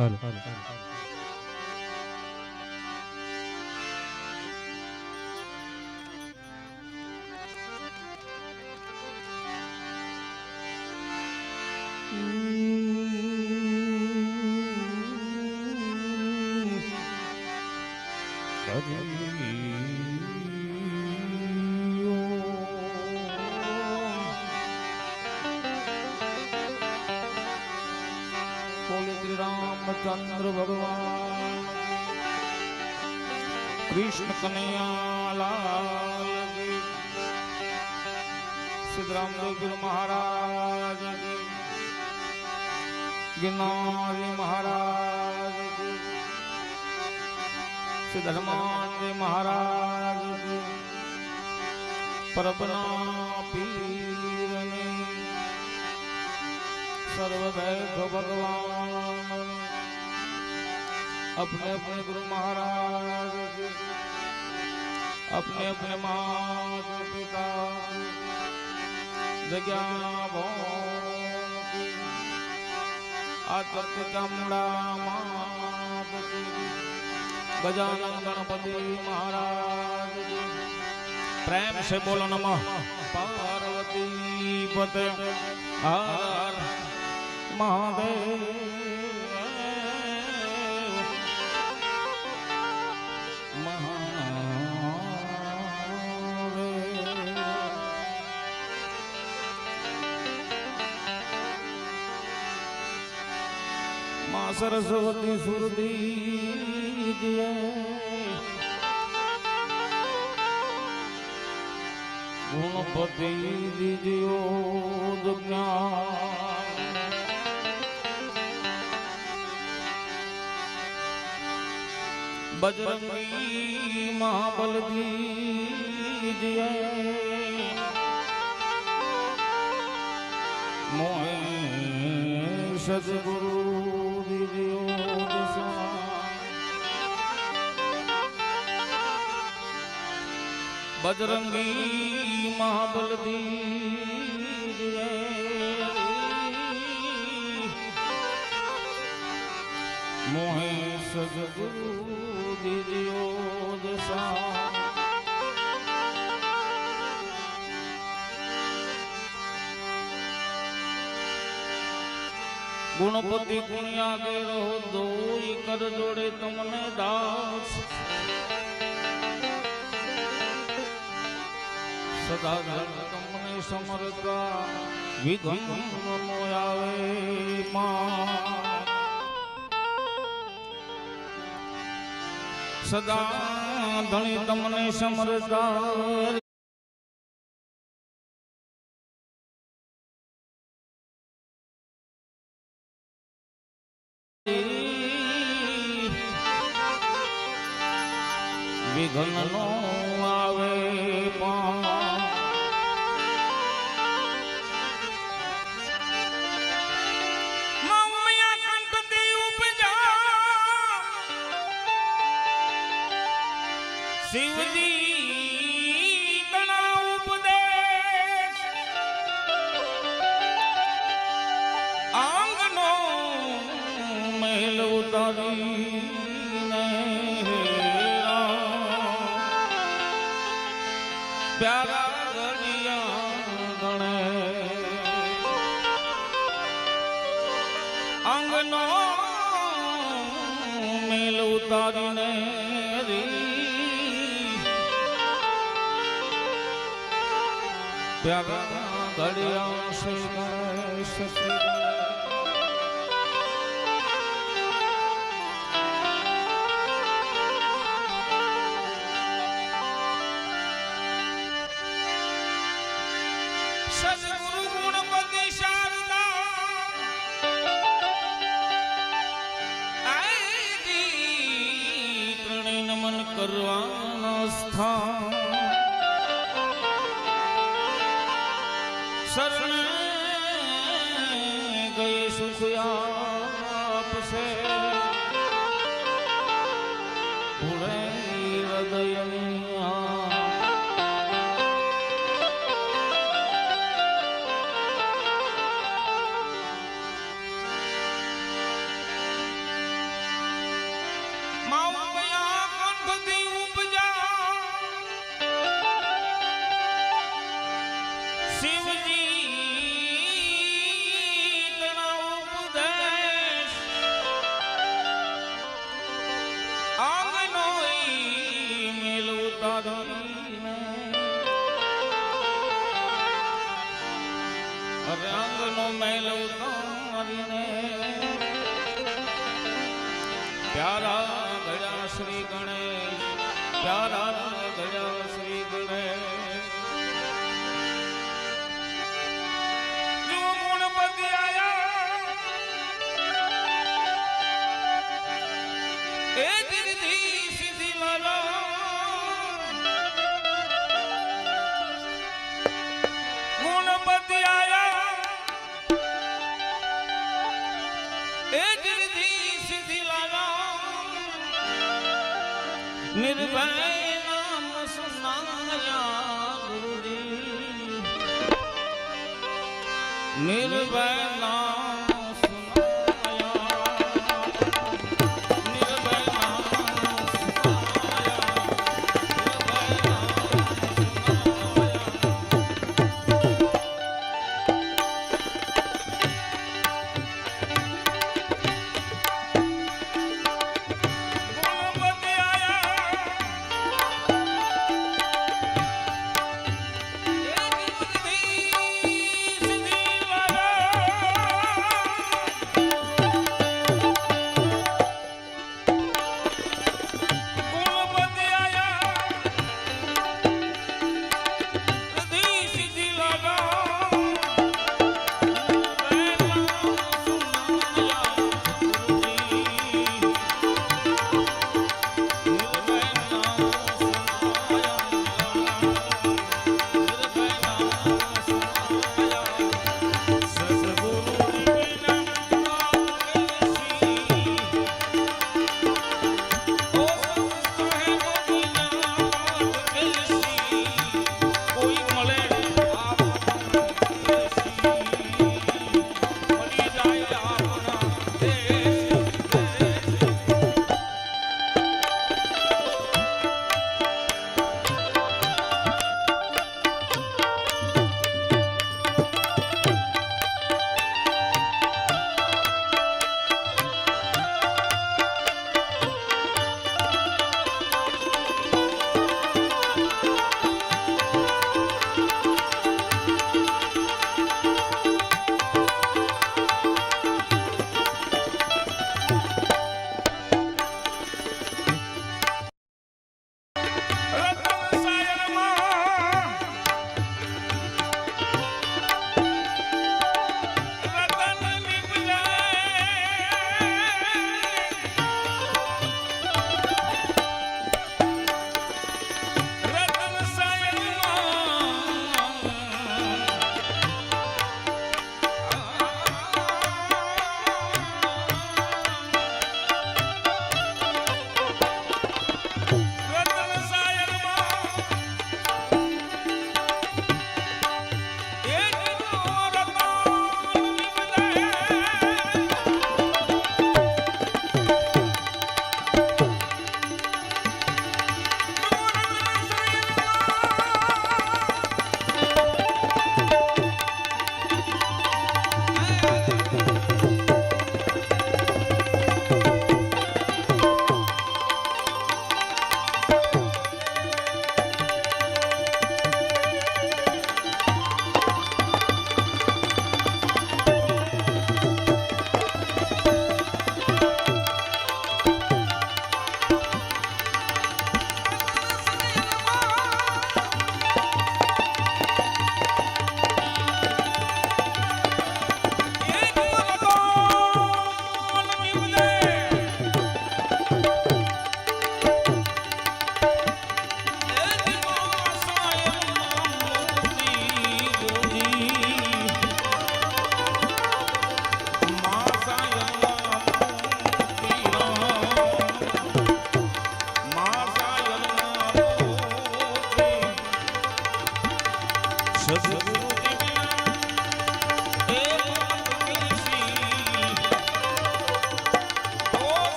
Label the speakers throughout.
Speaker 1: હાલો
Speaker 2: रामचंद्र भगवान कृष्ण कन्हैया लाल की सिद्धरामदेव गुरु महाराज की गिरनारी महाराज की सिद्धर्मानंद महाराज की परबना पीर ने सर्वदैव भगवान अपने अपने गुरु महाराज के अपने अपने माता पिता जगह की आचर्य चामुंडा मात की गजानन गणपति महाराज की प्रेम से बोलो नमः पार्वती पते हर महादेव माँ सरस्वती सुरदी दिए गुणपति दीजियो ज्ञान बजरंगी महाबल दीजिए मोहे सदगुरु बजरंगी महाबल दीजिए मोहे सदगुरु दीजियो दशा गुणपति गुणिया के रहो दो कर जोड़े तुमने दास सदा तुमने समरता विघ्न मोयावे मां सदा धनी तुमने समरता विघ्न नो आवे शिवजी गणा उपदेश आंगनो महल उतारी प्यारा गलिया गणे आंगनो महल उतारी ने प्यारा घड़िया से गणेश सद्गुरु गुणपति शारदा आदि त्रणय नमन करवाना स्थान शरण गए सुख आप से पूरे हृदय ઉતારીને રંગનો મેલ ઉતારીને પ્યારા ગયા શ્રી ગણેશ, પ્યારા ગયા શ્રી ગણેશ. જો ગુણપતિ આયા એ દીદી સીધી મારા ગુણપતિ આયા એ દીદી સીધી લાલા નિર્ભય નામ સુનાયા ગુરુજી, નિર્ભય નામ સુનાયા, નિર્ભય નામ સુનાયા, નિર્ભય નામ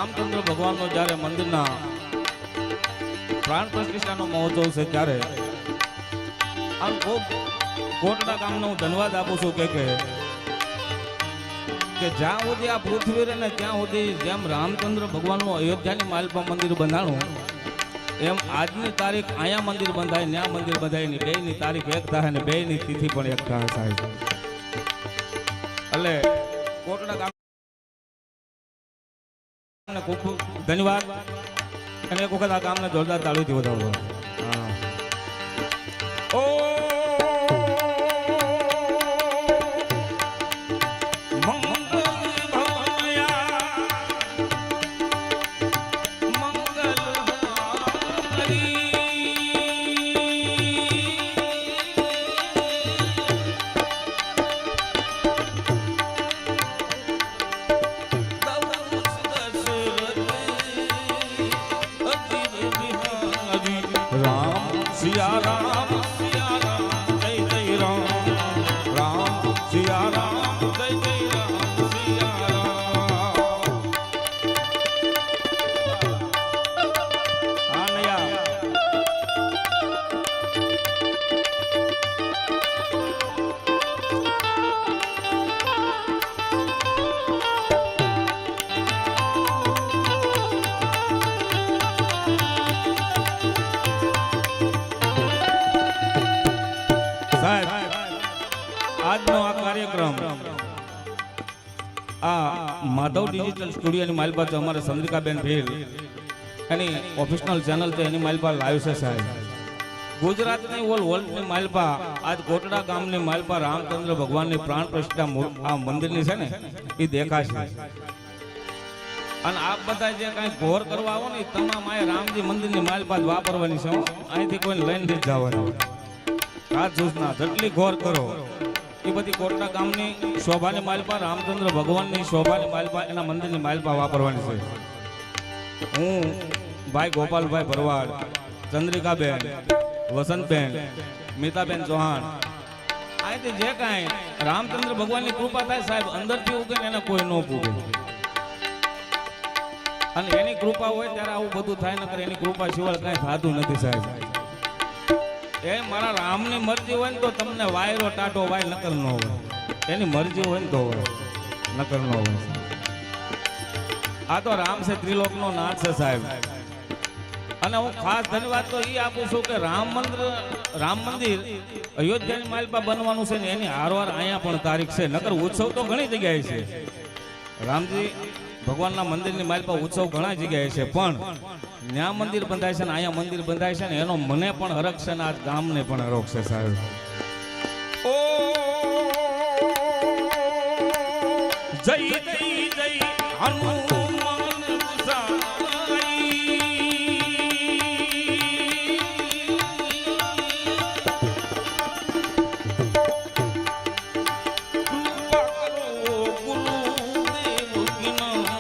Speaker 2: રામચંદ્ર ભગવાનનો જ્યારે મંદિરના પ્રાણ પ્રતિષ્ઠાનો મહોત્સવ છે ત્યારે આમ ખૂબ કોટડા ગામનો હું ધન્યવાદ આપું છું કે જ્યાં સુધી આ પૃથ્વી રહે ને ત્યાં સુધી જેમ રામચંદ્ર ભગવાનનું અયોધ્યાની માલપા મંદિર બંધાણું એમ આજની તારીખ અહીંયા મંદિર બંધાય ત્યાં મંદિર બંધાય ની બેયની તારીખ એક થાય ને બેયની તિથિ પણ એક થાય સાહેબ. એટલે કોટડા ગામ ખૂબ ખૂબ ધન્યવાદ અને એક વખત આ ગામને જોરદાર તાળીથી વધાવો. ઓ સિયા રામ જય જય રામ, રામ સિયા રામ જય જય રામ, સિયા રામ. આનયા આજનો આ કાર્યક્રમ આ માધવ ડિજિટલ સ્ટુડિયોની મારી પાસે અમારે ચંદ્રિકાબેન ભીલ એની ઓફિશિયલ ચેનલ છે એની મારી પાસે લાઈવ છે સાહેબ. ગુજરાતની ઓલ વર્લ્ડની મારી પાસે આજ કોટડા ગામની મારી પાસે રામચંદ્ર ભગવાનની પ્રાણ પ્રતિષ્ઠા આ મંદિરની છે ને એ દેખાશે. અને આપ બધા જે કાંઈ ઘોર કરવા આવો ને તમામ આ રામજી મંદિરની મારી પાસે વાપરવાની છે. અહીંથી કોઈને લઈને નથી જવાની. આ સૂચના જેટલી ઘોર કરો એ બધી કોટડા ગામની શોભાની માલપા રામચંદ્ર ભગવાનની શોભાની માલપા એના મંદિરની માલપા વાપરવાની છે. હું ભાઈ ગોપાલભાઈ ભરવાડ, ચંદ્રિકાબેન, વસંતબેન, મીતાબેન ચૌહાણ અહીંથી જે કાંઈ રામચંદ્ર ભગવાનની કૃપા થાય સાહેબ અંદરથી ઉગે ને એને કોઈ ન પૂગે. અને એની કૃપા હોય ત્યારે આવું બધું થાય નકર એની કૃપા સિવાય કાંઈ થતું નથી સાહેબ. એ મારા રામની મરજી હોય ને તો તમને વાયરો ટાટો વાય નકર ન હોય. એની મરજી હોય ને તો હોય નકર ન હોય. આ તો રામ છે ત્રિલોકનો નાથ છે સાહેબ. અને હું ખાસ ધન્યવાદ તો એ આપું છું કે રામ મંદિર અયોધ્યાની માલપા બનવાનું છે ને એની હારવાર અહીંયા પણ તારીખ છે. નકર ઉત્સવ તો ઘણી જગ્યાએ છે. રામજી ભગવાનના મંદિરની માલપા ઉત્સવ ઘણા જગ્યાએ છે પણ ન્યા મંદિર બંધાય છે ને અહીંયા મંદિર બંધાય છે ને એનો મને પણ હરખ છે ને આ ગામને પણ હરખ છે સાહેબ. ઓ જય જય જય હનુમાન ગુસાઈ, કૃપા કરો ગુરુદેવ કિનાઈ.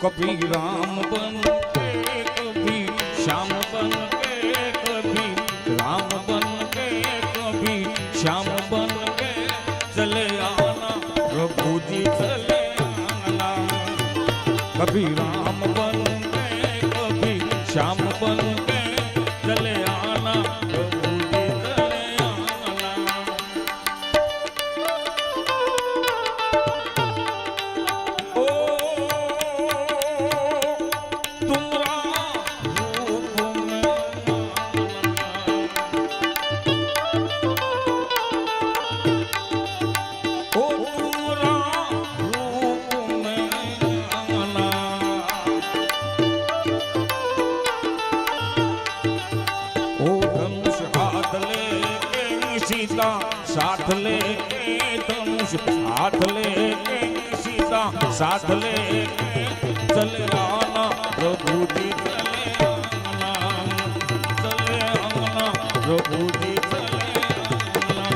Speaker 2: कभी राम बन के कभी श्याम बन के कभी राम बन के कभी श्याम बन के चले आना प्रभु जी चले आना कभी राम बन के कभी श्याम बन के चले आना प्रभु जी चले आना ओ तुमरा रूप में ओ तुमरा रूप में आना ओ धनुष हाथ लेके सीता साथ लेके धनुष हाथ लेके सीता साथ लेके चले आना प्रभु जी चले आना प्रभु जी चले आना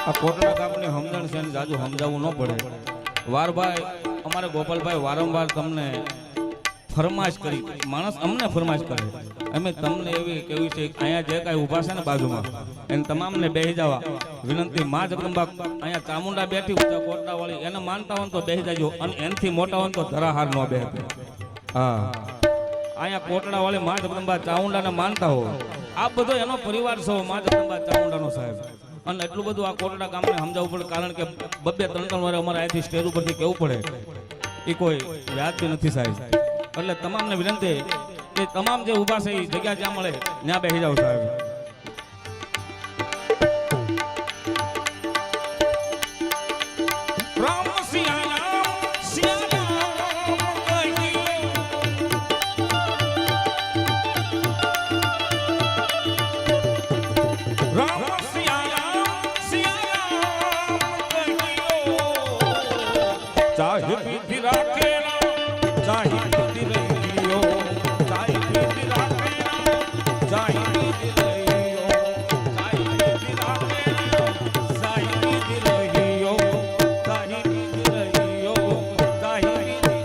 Speaker 2: આ કોટડા ગામની સમજણ છે ને જાજુ સમજાવવું ન પડે વારભાઈ અમારે ગોપાલભાઈ વારંવાર તમને ફરમાશ કરી માણસ અમને ફરમાશ કરે અમે તમને એવી કેવી છે અહીંયા જે કાંઈ ઊભા છે ને બાજુમાં એને તમામને બેસી જવા વિનંતી માં જગદંબા અહીંયા ચામુંડા બેઠી ઊંચા કોટડા વાળી એને માનતા હોય તો બેસી જાજો અને એનથી મોટા હોય તો ધરાહાર ન બેસે હા અહીંયા કોટડા વાળી માં જગદંબા ચામુંડાને માનતા હો આ બધો એનો પરિવાર છો માં જગદંબા ચામુંડાનો સાહેબ અને એટલું બધું આ કોટડા ગામને સમજાવવું પડે કારણ કે 2-3 વાર અમારે અહીંથી સ્ટેજ ઉપરથી કેવું પડે એ કોઈ યાદ બી નથી સાહેબ એટલે તમામને વિનંતી કે તમામ જે ઊભા છે એ જગ્યા જ્યાં મળે ત્યાં બેસી જાવ સાહેબ રામ સિયા चाहे विधि राखेला चाहे विधि रहियो चाहे विधि राखेला चाहे विधि रहियो चाहे विधि राखेला चाहे विधि रहियो चाहे विधि रहियो चाहे विधि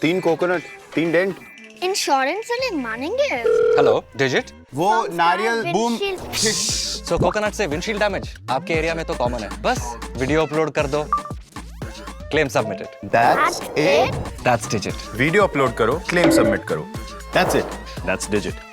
Speaker 1: 3 कोकोनट 3 डेंट।
Speaker 3: इंश्योरेंस वाले मानेंगे?
Speaker 4: Hello Digit.
Speaker 1: वो नारियल बूम।
Speaker 4: सो कोकोनट से विंडशील्ड डैमेज आपके एरिया में तो कॉमन है, बस वीडियो अपलोड कर दो, claim submitted.
Speaker 1: That's it.
Speaker 4: That's Digit.
Speaker 1: Video upload करो, क्लेम सबमिट करो। That's it. That's Digit.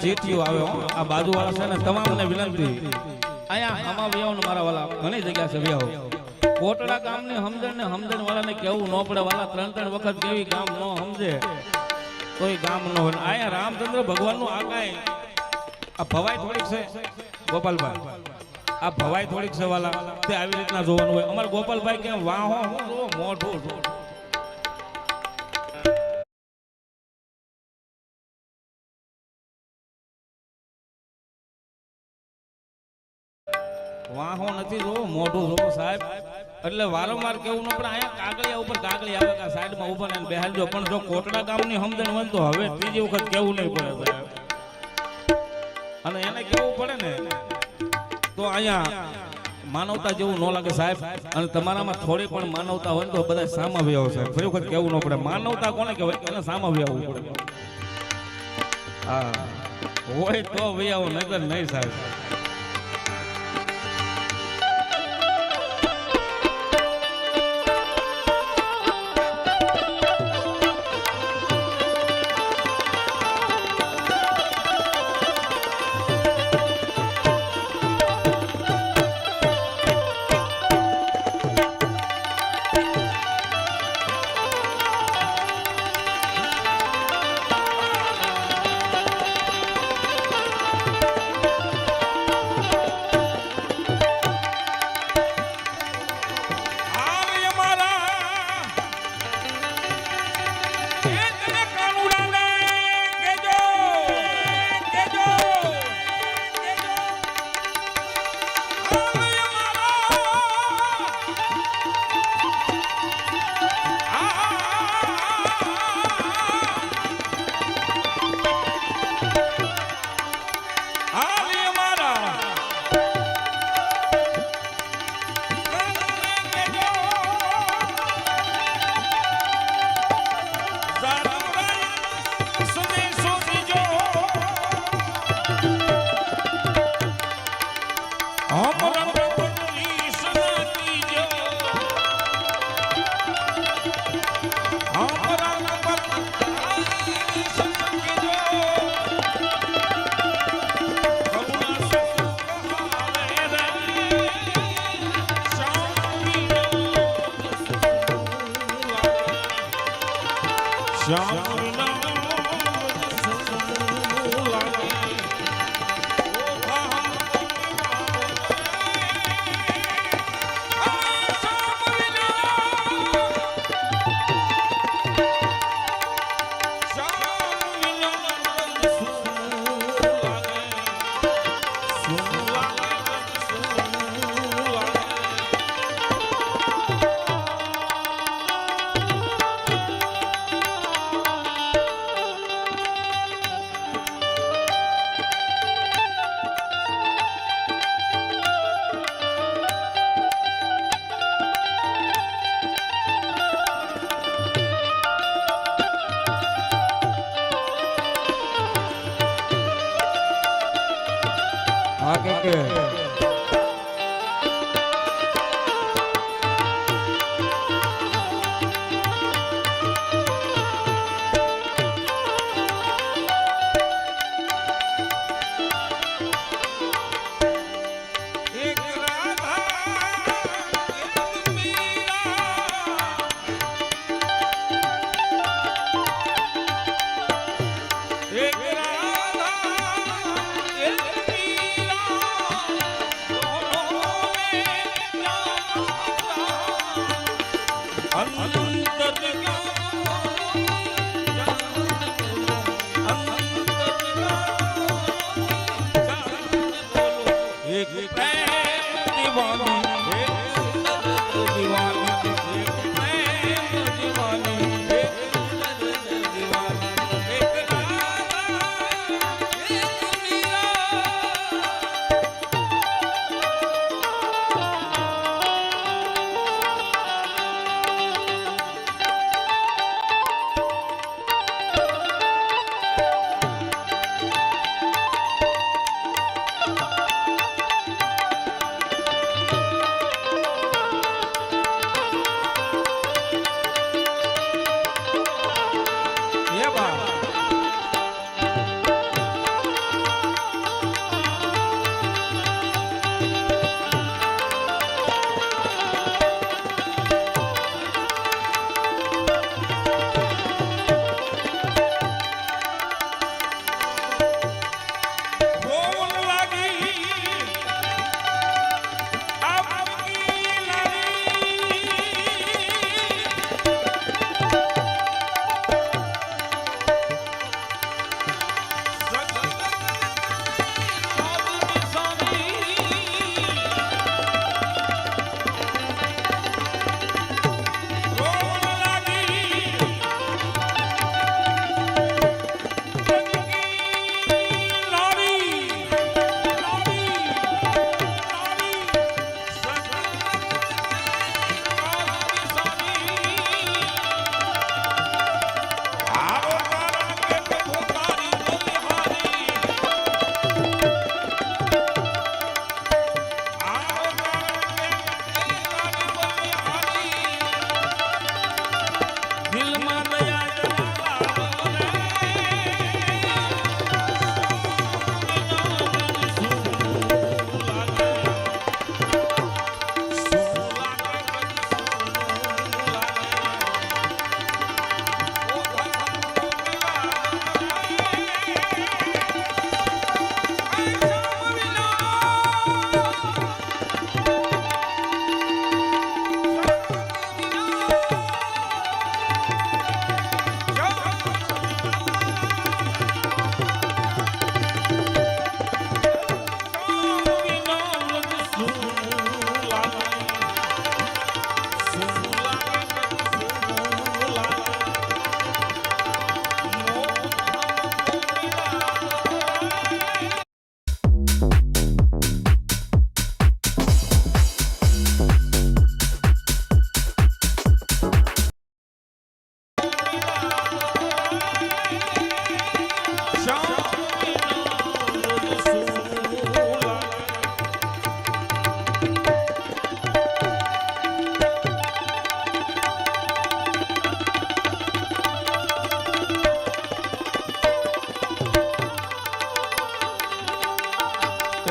Speaker 2: ચેટીઓ આવે આ બાજુવાળા છે ને તમામને વિનંતી અહીંયા આમાં વ્યાવનું મારા વાલા ઘણી જગ્યા છે વ્યાવ કોટડા ગામની સમજણ વાળાને કેવું ન પડે વાલા 3 વખત કેવી ગામ ન સમજે કોઈ ગામ ન હોય અહીંયા રામચંદ્ર ભગવાનનું આ કાંઈ આ ભવાઈ થોડીક છે ગોપાલભાઈ આ ભવાઈ થોડીક છે વાલા તે આવી રીતના જોવાનું હોય અમારા ગોપાલભાઈ કેમ વાહો મોઢું વાહો નથી જો મોઢું જો સાહેબ એટલે વારંવાર કેવું ન પડે અહીંયા કાગળિયા ઉપર કાગળી આવે કે સાઈડમાં ઊભા ને બેહાડજો પણ જો કોટડા ગામની સમજણ હોય તો હવે ત્રીજી વખત કેવું નહીં પડે સાહેબ અને એને કેવું પડે ને તો અહીંયા માનવતા જેવું ન લાગે સાહેબ અને તમારામાં થોડી પણ માનવતા હોય તો બધા સામા વ્યાવ સાહેબ ફરી વખત કેવું ન પડે માનવતા કોને કહેવાય એને સામા વ્યાવવું પડે હા હોય તો ભાઈ આવો નગર નહીં સાહેબ.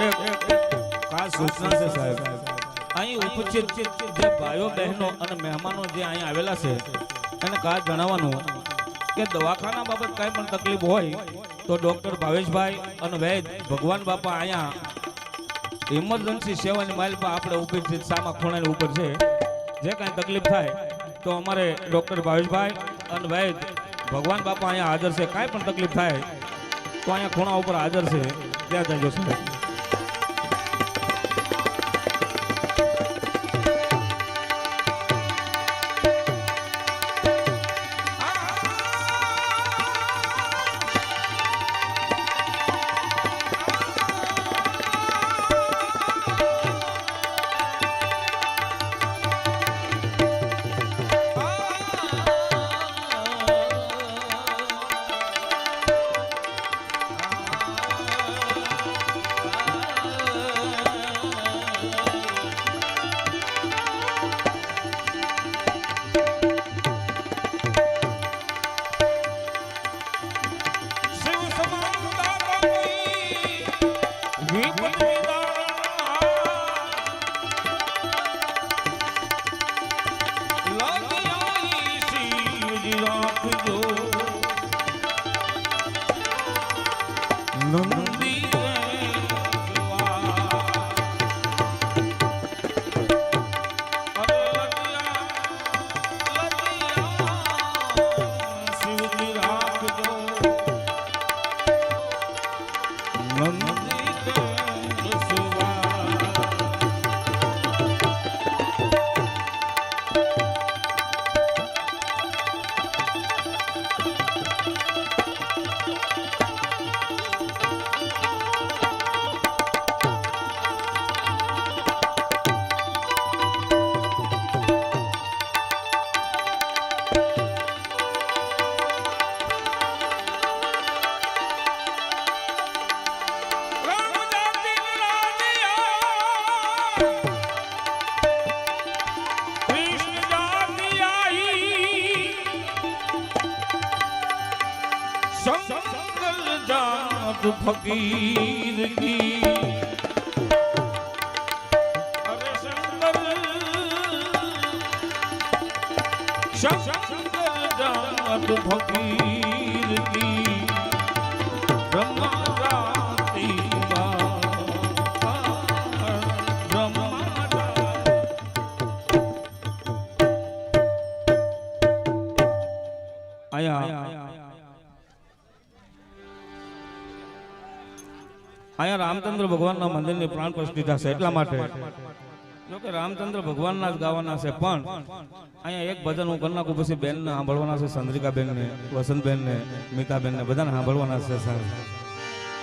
Speaker 2: એક ખાસ સૂચના છે સાહેબ. અહીં ઉપસ્થિત જે ભાઈઓ બહેનો અને મહેમાનો જે અહીં આવેલા છે એને ખાસ જણાવવાનું કે દવાખાના બાબત કાંઈ પણ તકલીફ હોય તો ડૉક્ટર ભાવેશભાઈ અને વૈદ ભગવાન બાપા અહીંયા ઇમરજન્સી સેવાની માઇલ પર આપણે ઉપસ્થિત સામા ખૂણાની ઉપર છે. જે કાંઈ તકલીફ થાય તો અમારે ડૉક્ટર ભાવેશભાઈ અને વૈદ ભગવાન બાપા અહીંયા હાજર છે. કાંઈ પણ તકલીફ થાય તો અહીંયા ખૂણા ઉપર હાજર છે, ત્યાં જજો સાહેબ. फकीर की अरे शंकर जात फकीर की ब्रह्मराती અહીંયા રામચંદ્ર ભગવાનના મંદિરની પ્રાણ પ્રતિષ્ઠા છે. એટલા માટે જો કે રામચંદ્ર ભગવાનના જ ગાવાના છે, પણ અહીંયા એક ભજન હું કરી નાખું, પછી બેનને સાંભળવાના છે, ચંદ્રિકા બેનને, વસંતબેન ને, મીતાબેન ને બધાને સાંભળવાના છે સાહેબ.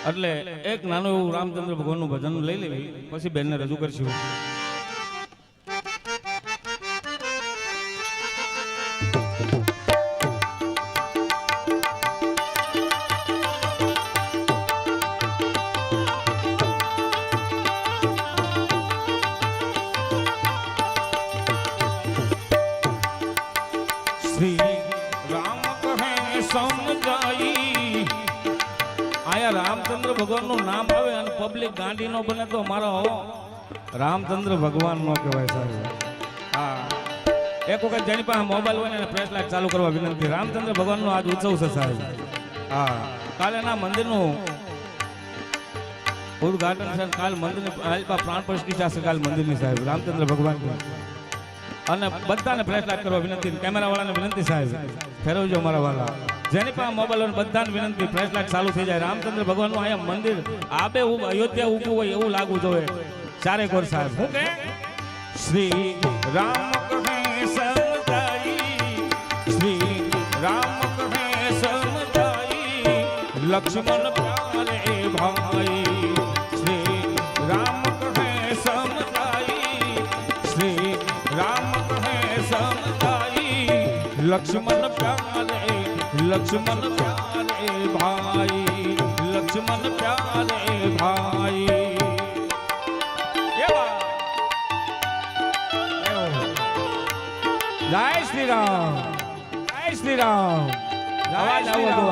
Speaker 2: એટલે એક નાનું એવું રામચંદ્ર ભગવાનનું ભજન લઈ લેવી, પછી બેનને રજૂ કરશું. श्री राम कहे समझाई. आया रामचंद्र भगवान નું નામ આવે અને પબ્લિક ગાંડી નો બને તો મારો રામચંદ્ર ભગવાન નો કહેવાય સાહેબ. હા, એક વખત જેની પાસે મોબાઈલ હોય ને ફ્લેશ લાઈટ ચાલુ કરવા વિનંતી. રામચંદ્ર ભગવાન નો આજ ઉત્સવ છે સાહેબ. હા, કાલે ના મંદિર નું ઉદ્ઘાટન છે, કાલ મંદિરની પ્રાણ પ્રતિષ્ઠા છે, કાલ મંદિરની સાહેબ રામચંદ્ર ભગવાન. અને બધાને ફ્લેશ લાઈટ કરવા વિનંતી, કેમેરા વાળાને વિનંતી સાહેબ ફેરવજો મારા વાલા. જેની પાસે મોબાઈલ હોય બધાને વિનંતી, ફ્લેશ લાઈટ ચાલુ થઈ જાય. રામચંદ્ર ભગવાનનું અહીંયા મંદિર આબે અયોધ્યા ઊભું હોય એવું લાગવું જોઈએ ચારે કોર સાહેબ. હું કે શ્રી રામ કહે સમજાઈ, શ્રી રામ કહે સમજાઈ, લક્ષ્મણ પ્યારે ભાઈ. શ્રી રામ કહે સમજાઈ, શ્રી રામ કહે સમજાઈ, લક્ષ્મણ પ્યારે, લક્ષ્મણ પ્યારે ભાઈ, લક્ષ્મણ પ્યારે ભાઈ. જય શ્રી રામ, જય શ્રી રામ. અવાજ આવો તો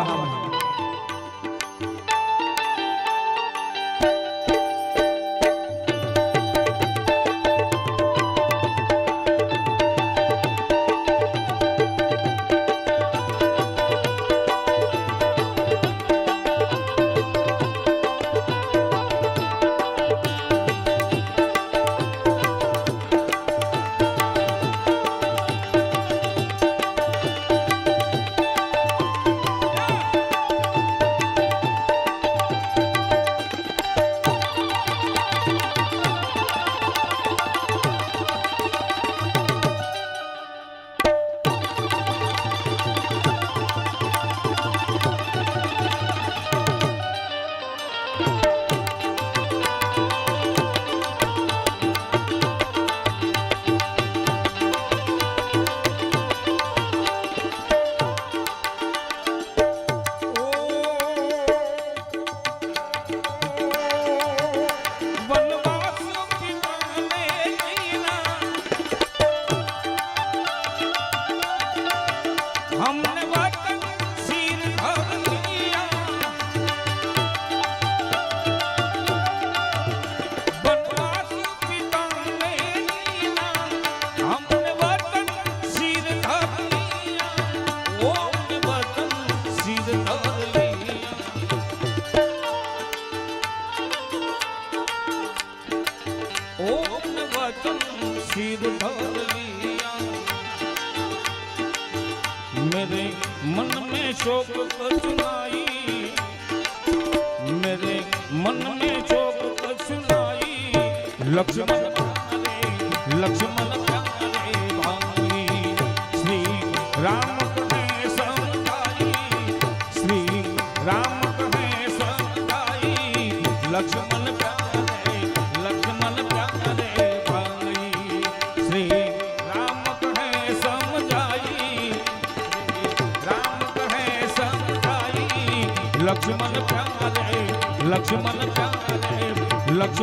Speaker 2: सिर धर लिया मेरे मन में शोक कचुनाई मेरे मन में शोक कचुनाई लक्ष्मण लक्ष्मण प्यारे भाई श्री राम कहे समझाई श्री राम कहे समझाई लक्ष्मण प्यारे भाई श्री राम कहे समझाई राम कहे समझाई लक्ष्मण प्यारे भाई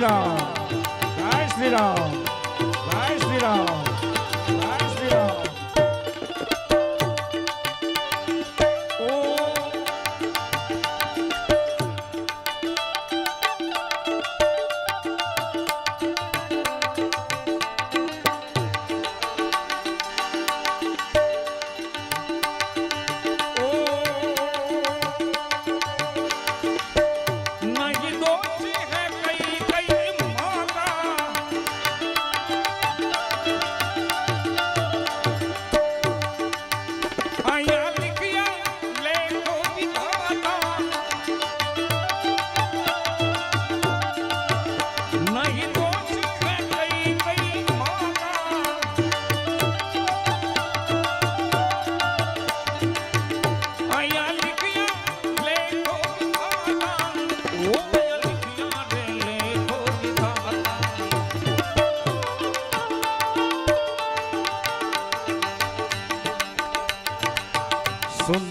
Speaker 2: राम जय श्री राम जय श्री राम जय श्री राम सुन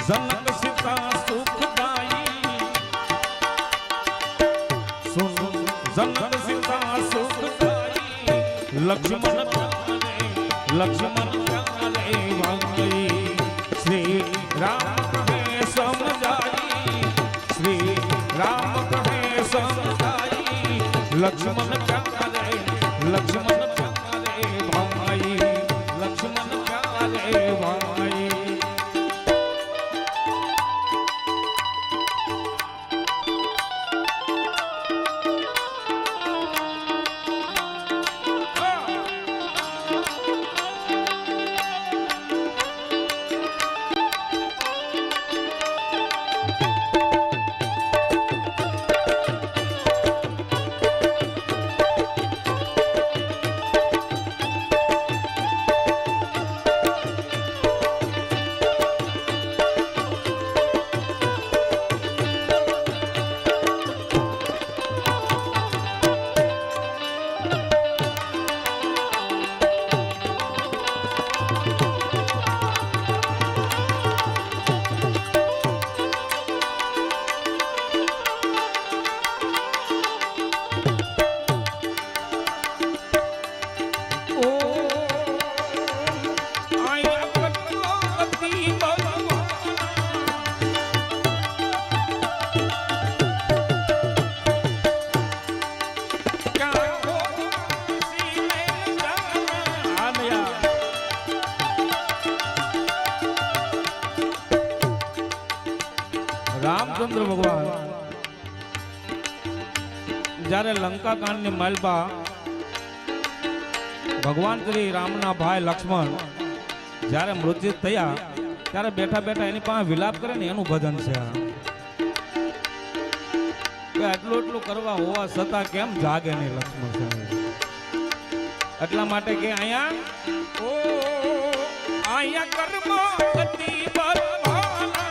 Speaker 2: जनक सीता सुखदाई सुन जनक सीता सुखदाई लक्ष्मण प्यारे भाई श्री राम कहे समझाई श्री राम कहे समझाई लक्ष्मण प्यारे भाई लक्ष्मण प्यारे भाई રામચંદ્ર ભગવાન જ્યારે લંકા કાંડની માલપા ભગવાન શ્રી રામના ભાઈ લક્ષ્મણ જ્યારે મૃત્યુ થયા ત્યારે બેઠા બેઠા એની પાસે વિલાપ કરે ને એનું ભજન છે આ. કે આટલું એટલું કરવા હોવા છતાં કેમ જાગે નહીં લક્ષ્મણ સાહેબ. એટલા માટે કે અહીંયા કર્મ ગતિ બરવાના.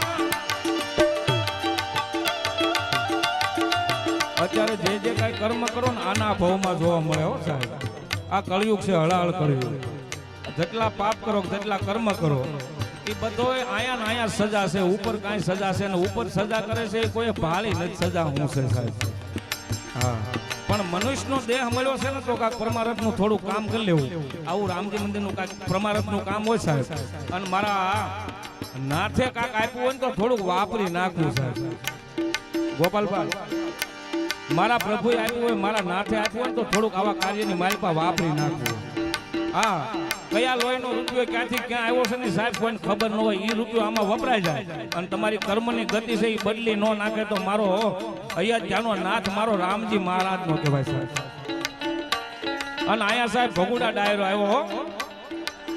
Speaker 2: અત્યારે જે જે કઈ કર્મ કરો ને આના ભાવમાં જોવા મળે હો સાહેબ. આ કળિયુગ છે, હળાહળ કળિયુગ. જેટલા પાપ કરો જેટલા કર્મ કરો એ બધો અહીંયા સજા છે. ઉપર કાંઈ સજા છે ને ઉપર સજા કરે છે એ કોઈ ભાળી નથી સજા હું છે સાહેબ. હા, પણ મનુષ્યનો દેહ મળ્યો છે ને તો કાંઈક પરમારથનું થોડું કામ કરી લેવું. આવું રામજી મંદિરનું કાંઈક પરમારથનું કામ હોય સાહેબ. અને મારા નાથે કાંઈક આપ્યું હોય ને તો થોડુંક વાપરી નાખવું સાહેબ. ગોપાલભાઈ, મારા પ્રભુએ આપ્યું હોય, મારા નાથે આપ્યું હોય ને તો થોડુંક આવા કાર્યની માલિપા વાપરી નાખવું. હા, કયા લોહીનો રૂપિયો ક્યાંથી ક્યાં આવ્યો છે ને સાહેબ કોઈને ખબર ન હોય. એ રૂપિયો આમાં વપરાય જાય અને તમારી કર્મની ગતિ છે એ બદલી ન નાખે તો મારો અહીંયા ત્યાંનો નાથ મારો રામજી મહારાજ નો કહેવાય સાહેબ. અને અહીંયા સાહેબ ભગુડા ડાયરો આવ્યો.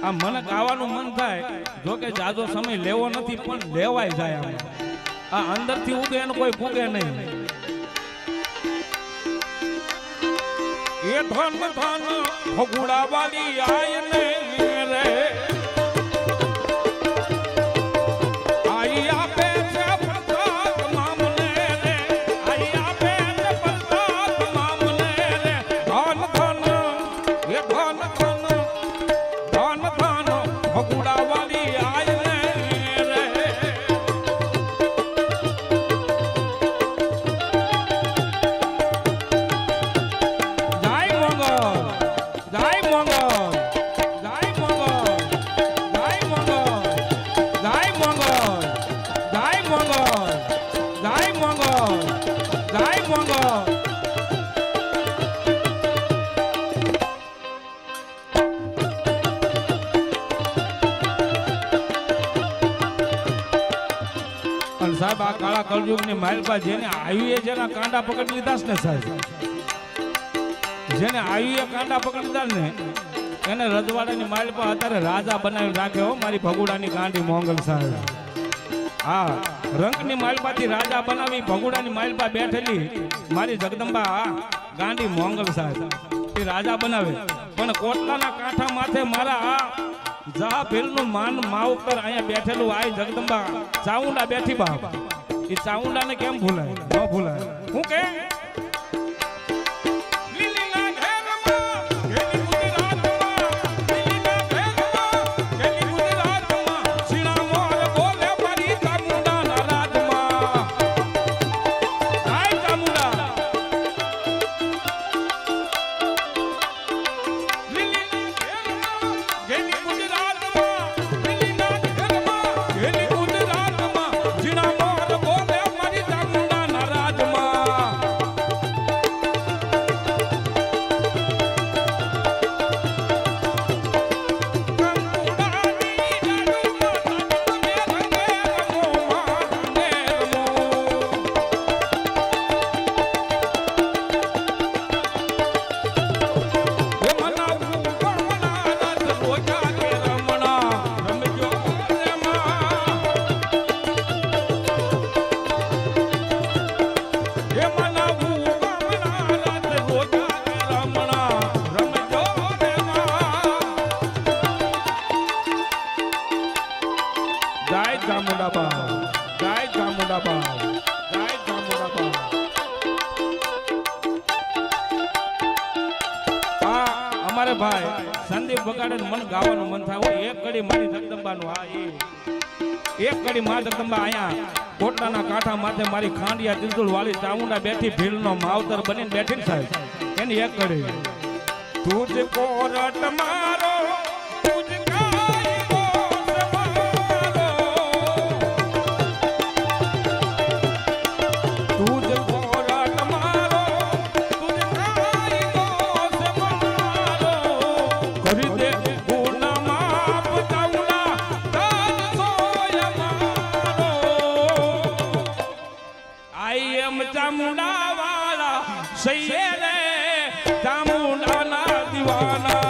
Speaker 2: આ મને ગાવાનું મન થાય, જો કે જાજો સમય લેવો નથી પણ લેવાય જાય. આ અંદરથી ઉગે એને કોઈ પૂગે નહીં. એ ધન ધન ભગુડા વાળી આય ને રે, આઈ આપે છે પ્રતાપ મામને રે, આઈ આપે છે પ્રતાપ મામને રે. ધન ધન એ ધન ધન ધન ધન ભગુડા વાળી આય ને રે. સાહેબ આ કાળા કળયુગ ની માલપા જેને આયુએ જેના કાંડા પકડી લીધા છે ને સાહેબ, જેને આયુએ કાંડા પકડી લીધા ને એને રજવાડાની માલપા અત્યારે રાજા બનાવી રાખે હો મારી ભગુડાની ગાંડી મોંગલ સાહેબ. હા, રંગની માલપાથી રાજા બનાવી ભગુડાની માલપા બેઠેલી મારી જગદંબા ગાંડી મોંગલ સાહેબ એ રાજા બનાવે. પણ કોટલાના કાંઠા માથે મારા જા ભીલનું માન માવતર અહીંયા બેઠેલું આ જગદંબા ચાઉંડા બેઠી બાપ. એ ચાઉંડાને કેમ ભૂલાય? ન ભૂલાય. હું કે અમારે ભાઈ સંદીપ બગાડે મન ગાવાનું મન થાય. એક કડી મારી જગદંબાનું આ એક કડી માં જગદંબા અહીંયા કોટલાના કાંઠા માથે મારી ખાંડિયા ત્રિશુલ વાળી ચામુંડા બેઠી ભીલનો માવતર બનીને બેઠી ને સાહેબ એની એક કડી. તુજ કોરટ મારો તુજ કાયદો સમારો, તુજ કોરટ મારો તુજ કાયદો સમારો, કરી દે ગુણ માપ ચામુંડા તાર સોય મારો. આઈ એમ ચામુંડા વાળા સૈયે રે ચામુંડાના દીવાના.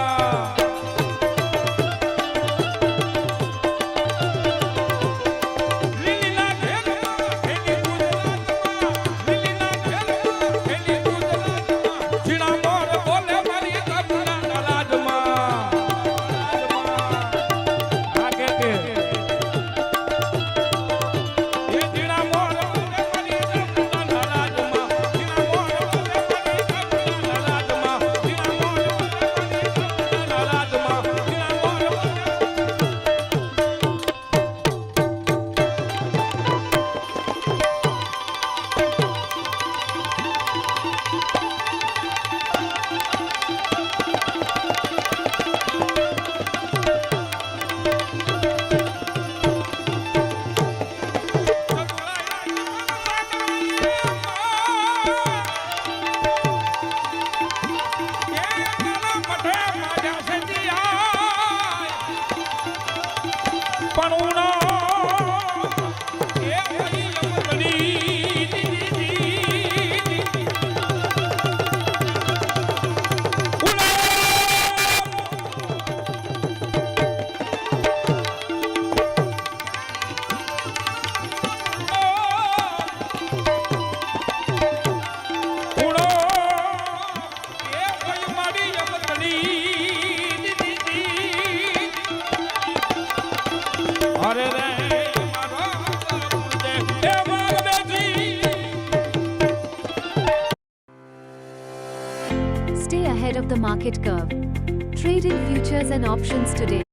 Speaker 5: ahead of the market curve. Trade in futures and options today.